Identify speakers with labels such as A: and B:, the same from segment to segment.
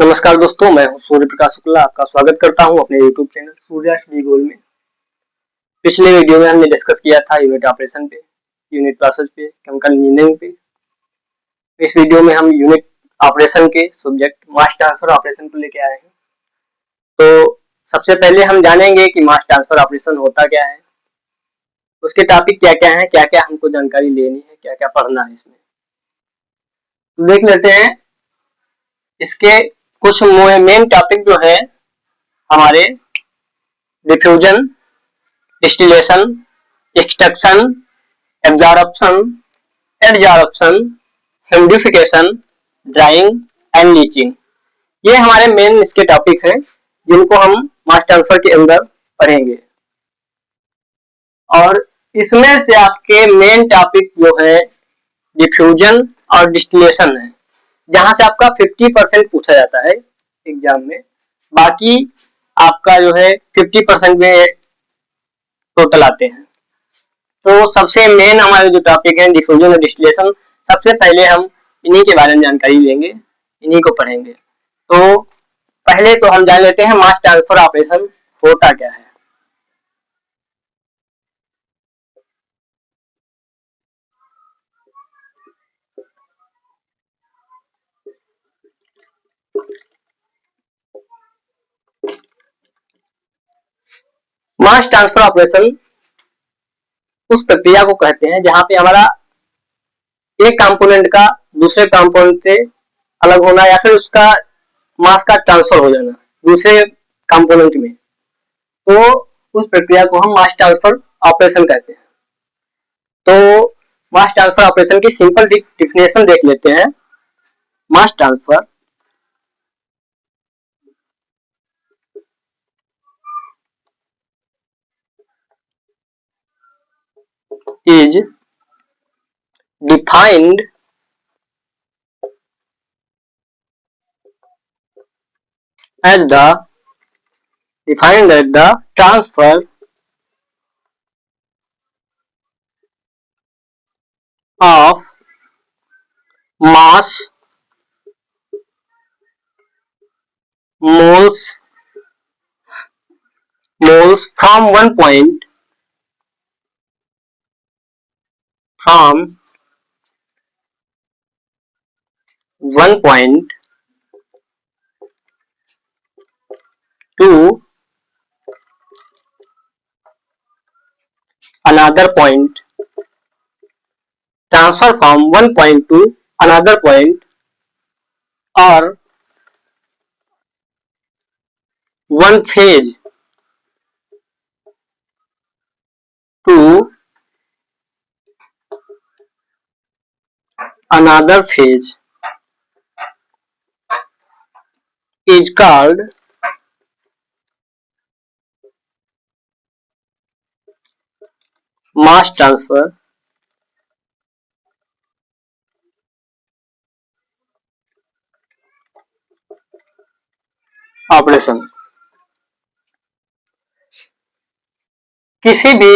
A: नमस्कार दोस्तों, मैं हूं सूर्य प्रकाश शुक्ला। आपका स्वागत करता हूं अपने YouTube channel Surya study gold में। पिछले वीडियो में हमने डिस्कस किया था यूनिट ऑपरेशन पे, यूनिट प्रोसेस पे, केमिकल इंजीनियरिंग पे। इस वीडियो में हम यूनिट ऑपरेशन के सब्जेक्ट मास ट्रांसफर ऑपरेशन को लेके आए हैं। तो सबसे पहले हम जानेंगे कि मास ट्रांसफर ऑपरेशन होता क्या है, उसके टॉपिक क्या क्या है, क्या क्या हमको जानकारी लेनी है, क्या क्या पढ़ना है इसमें। तो देख लेते हैं इसके कुछ मेन टॉपिक जो है हमारे: diffusion, distillation, extraction, absorption, adsorption, humidification, drying and leaching. ये हमारे मेन इसके टॉपिक हैं जिनको हम मास ट्रांसफर के अंदर पढ़ेंगे। और इसमें से आपके मेन टॉपिक जो है डिफ्यूजन और डिस्टिलेशन है, जहां से आपका 50% पूछा जाता है एग्जाम में। बाकी आपका जो है 50% में टोटल आते हैं। तो सबसे मेन हमारे जो टॉपिक है डिफ्यूजन और डिस्टिलेशन, सबसे पहले हम इन्हीं के बारे में जानकारी लेंगे, इन्हीं को पढ़ेंगे। तो पहले तो हम जान लेते हैं मास ट्रांसफर ऑपरेशन होता क्या है। मास ट्रांसफर ऑपरेशन उस प्रक्रिया को कहते हैं जहां पे हमारा एक कंपोनेंट का दूसरे कंपोनेंट से अलग होना या फिर उसका मास का ट्रांसफर हो जाना दूसरे कंपोनेंट में। तो उस प्रक्रिया को हम मास ट्रांसफर ऑपरेशन कहते हैं। तो मास ट्रांसफर ऑपरेशन की सिंपल डिफिनेशन देख लेते हैं। Mass transfer is defined as the transfer of mass, moles from one point to another point, transfer from one point to another point, or one phase to another phase is called mass transfer operation. किसी भी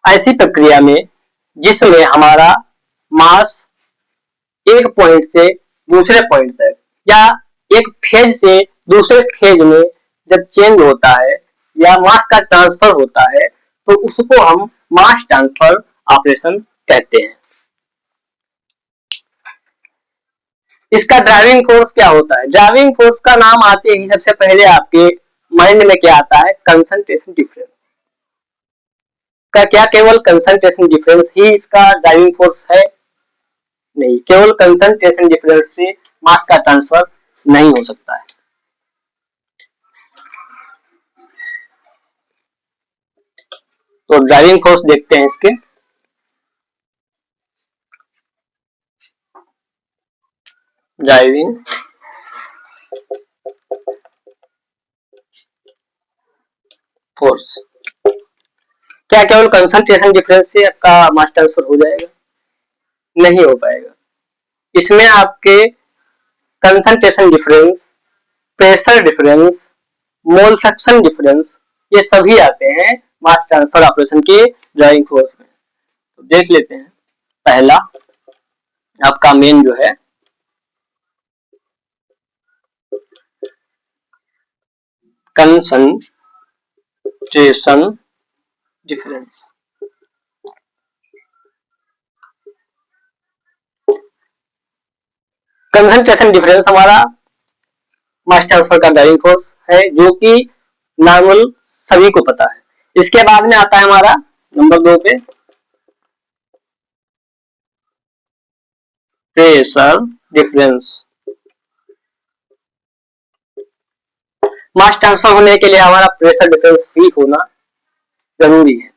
A: ऐसी प्रक्रिया में जिसमें हमारा मास एक point से दूसरे पॉइंट तक या एक फेज से दूसरे फेज में जब चेंज होता है या मास का ट्रांसफर होता है तो उसको हम मास ट्रांसफर ऑपरेशन कहते हैं। इसका ड्राइविंग फोर्स क्या होता है? ड्राइविंग फोर्स का नाम आते ही सबसे पहले आपके माइंड में क्या आता है? कंसंट्रेशन डिफरेंस का। क्या केवल कंसंट्रेशन डिफरेंस ही इसका ड्राइविंग फोर्स है? नहीं, केवल कंसंट्रेशन डिफरेंस से मास का ट्रांसफर नहीं हो सकता है। तो ड्राइविंग फोर्स देखते हैं इसके। ड्राइविंग फोर्स क्या केवल कंसंट्रेशन डिफरेंस से आपका मास ट्रांसफर हो जाएगा? नहीं हो पाएगा। इसमें आपके concentration difference, pressure difference, mole fraction difference, ये सभी आते हैं मास ट्रांसफर ऑपरेशन के ड्राइविंग फोर्स में। तो देख लेते हैं। पहला आपका मेन जो है कंसंट्रेशन डिफरेंस। कंसंट्रेशन डिफरेंस हमारा मास ट्रांसफर का ड्राइविंग फोर्स है, जो कि नॉर्मल सभी को पता है। इसके बाद में आता है हमारा नंबर 2 पे प्रेशर डिफरेंस। मास ट्रांसफर होने के लिए हमारा प्रेशर डिफरेंस भी होना जरूरी है।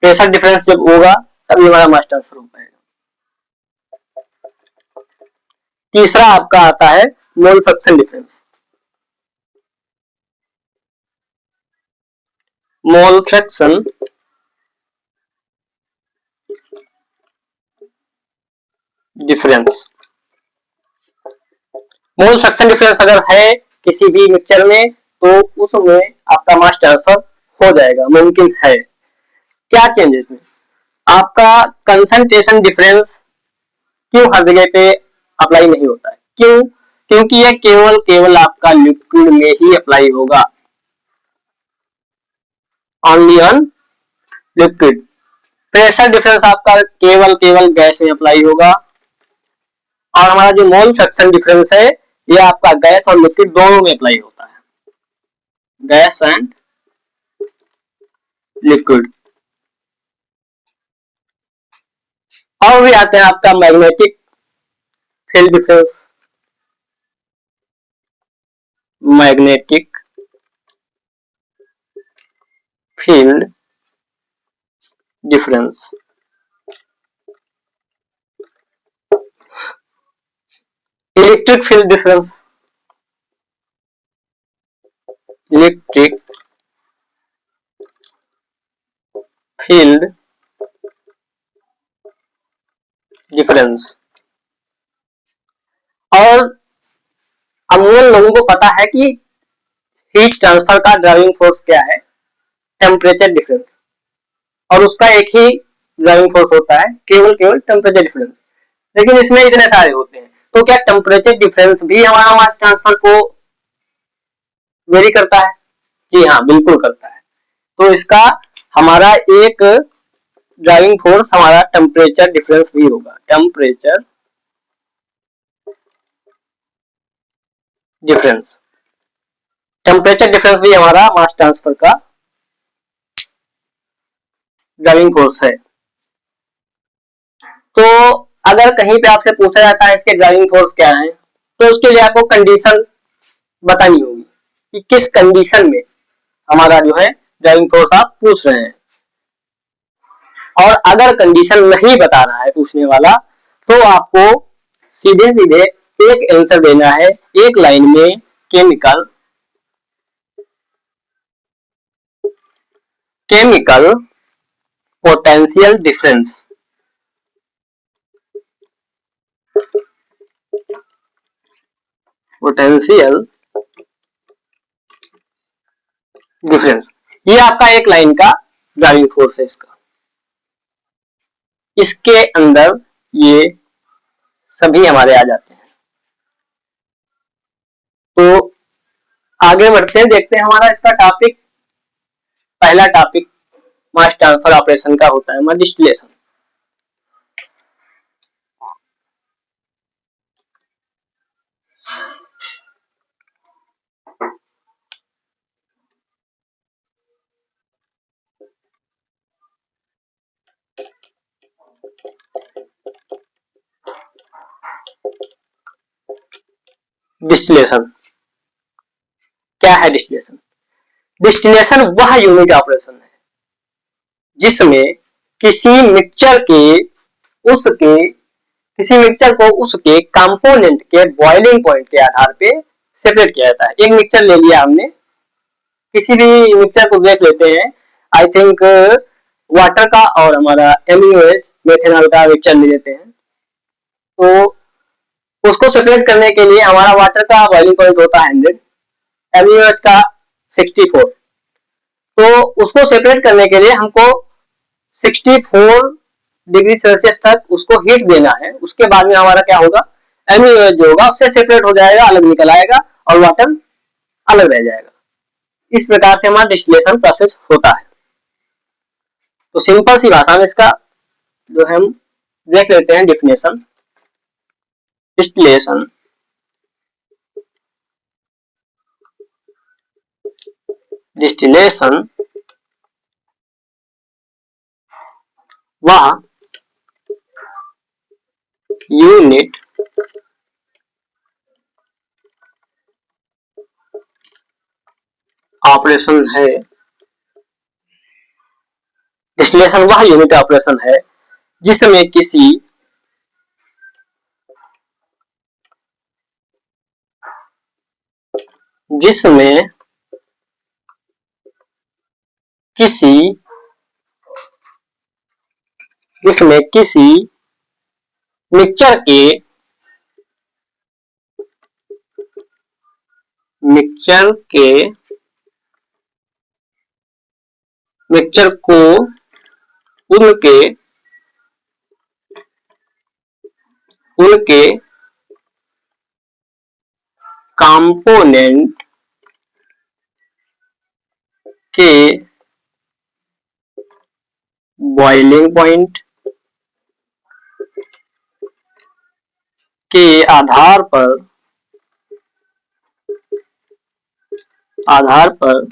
A: प्रेशर डिफरेंस जब होगा तभी हमारा मास ट्रांसफर हो पाएगा। तीसरा आपका आता है mole fraction difference. Mole fraction difference. Mole fraction difference अगर है किसी भी मिक्सचर में तो उसमें आपका मास ट्रांसफर हो जाएगा, मुमकिन है। क्या चेंजेस में आपका कंसंट्रेशन डिफरेंस क्यों हर जगह पे अप्लाई नहीं होता है? क्यों? क्योंकि यह केवल आपका लिक्विड में ही अप्लाई होगा, only on liquid. Pressure difference आपका केवल गैस में अप्लाई होगा। और हमारा जो मोल फ्रैक्शन डिफरेंस है ये आपका गैस और लिक्विड दोनों में अप्लाई होता है, गैस एंड लिक्विड। और भी आते हैं आपका magnetic field difference. Magnetic field difference. Electric field difference. Electric field difference. और अमूमन लोगों को पता है कि हीट ट्रांसफर का ड्राइविंग फोर्स क्या है, टेम्परेचर डिफरेंस। और उसका एक ही ड्राइविंग फोर्स होता है, केवल टेम्परेचर डिफरेंस। लेकिन इसमें इतने सारे होते हैं, तो क्या टेम्परेचर डिफरेंस भी हमारा मास ट्रांसफर को वेरी करता है? जी हाँ, बिल्कुल करता है। तो इसका हमारा एक ड्राइविंग फोर्स हमारा टेम्परेचर डिफरेंस भी होगा, टेम्परेचर डिफरेंस। टेम्परेचर डिफरेंस भी हमारा मास ट्रांसफर का ड्राइविंग फोर्स है। तो अगर कहीं पे आपसे पूछा जाता है इसके ड्राइविंग फोर्स क्या है, तो उसके लिए आपको कंडीशन बतानी होगी कि किस कंडीशन में हमारा जो है ड्राइविंग फोर्स आप पूछ रहे हैं। और अगर कंडीशन नहीं बता रहा है पूछने वाला तो आपको सीधे सीधे एक आंसर देना है, एक लाइन में, chemical potential difference. Potential difference ये आपका एक लाइन का ड्राइविंग फोर्स है। इसके अंदर ये सभी हमारे आ जाते हैं। तो आगे बढ़ते हैं, देखते हैं हमारा इसका टॉपिक। पहला टॉपिक मास ट्रांसफर ऑपरेशन का होता है हमारा डिस्टिलेशन। डिस्टिलेशन क्या है? डिस्टिलेशन डिस्टिलेशन वह यूनिट ऑपरेशन है जिसमें किसी मिक्सचर को उसके कंपोनेंट के बॉइलिंग पॉइंट के आधार पे सेपरेट किया जाता है। एक मिक्सचर ले लिया हमने, किसी भी मिक्सचर को देख लेते हैं, आई थिंक वाटर का और हमारा MuOH मेथेनॉल का मिक्सचर ले लेते हैं। तो उसको सेपरेट करने के लिए हमारा वाटर का बॉइलिंग पॉइंट होता है 100, MuOH का 64। तो उसको सेपरेट करने के लिए हमको 64 डिग्री सेल्सियस तक उसको हीट देना है। उसके बाद में हमारा क्या होगा, MuOH जो होगा उससे सेपरेट हो जाएगा, अलग निकल आएगा और वाटर अलग रह जाएगा। इस प्रकार से हमारा डिस्टिलेशन प्रोसेस होता है। तो सिंपल सी भाषा में इसका जो हम देख लेते हैं डिफिनेशन। डिस्टिलेशन डिस्टिलेशन वह यूनिट ऑपरेशन है, डिस्टिलेशन वह यूनिट ऑपरेशन है जिसमें किसी मिक्सचर को उनके कंपोनेंट के बॉइलिंग पॉइंट के आधार पर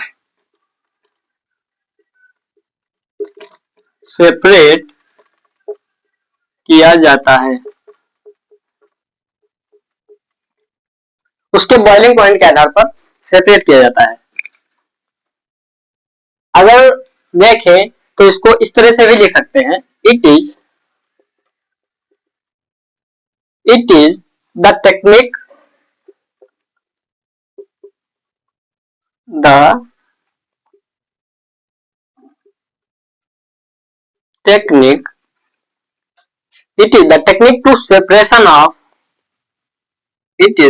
A: सेपरेट किया जाता है। उसके बॉइलिंग पॉइंट के आधार पर सेपरेट किया जाता है। अगर देखें तो इसको इस तरह से भी लिख सकते हैं, it is the technique it is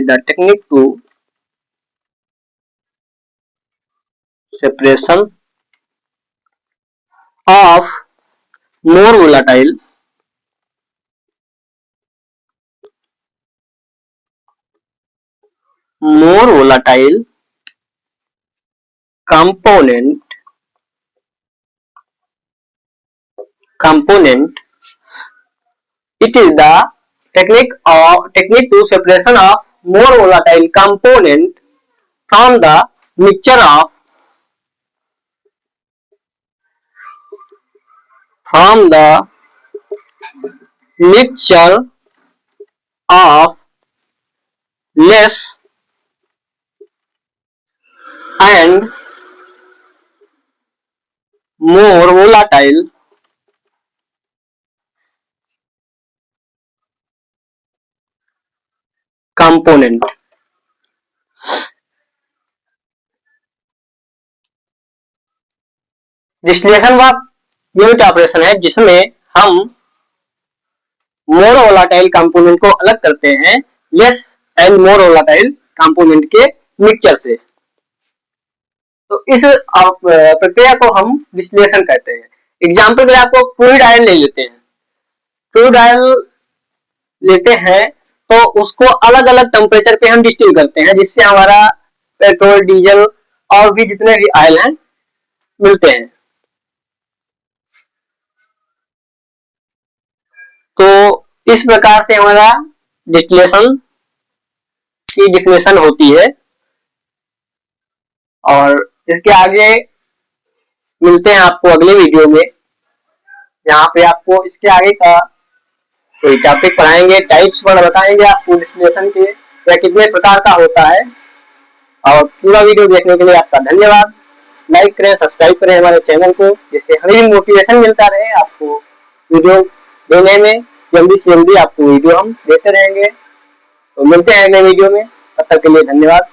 A: the technique to separation of more volatile component. It is the technique to separation of more volatile component from the mixture of less and more volatile component. Distillation वह unit operation है जिसमें हम more volatile component को अलग करते हैं less and more volatile component के mixture से। तो इस प्रक्रिया को हम डिस्टिलेशन कहते हैं। एग्जाम्पल के लिए आपको क्रूड ऑयल ले लेते हैं। क्रूड ऑयल लेते हैं तो उसको अलग अलग टेम्परेचर पे हम डिस्टिल करते हैं जिससे हमारा पेट्रोल, डीजल और भी जितने भी ऑयल हैं मिलते हैं। तो इस प्रकार से हमारा डिस्टिलेशन की डिफिनेशन होती है और इसके आगे मिलते हैं आपको अगले वीडियो में, जहाँ पे आपको इसके आगे का कोई टॉपिक पढ़ाएंगे, टाइप्स पर बताएंगे आपको डिस्टिलेशन के या कितने प्रकार का होता है। और पूरा वीडियो देखने के लिए आपका धन्यवाद। लाइक करें, सब्सक्राइब करें हमारे चैनल को, जिससे हमें भी मोटिवेशन मिलता रहे आपको वीडियो देने में। जल्दी से जल्दी आपको वीडियो हम देते रहेंगे। तो मिलते हैं अगले वीडियो में, तब तक के लिए धन्यवाद।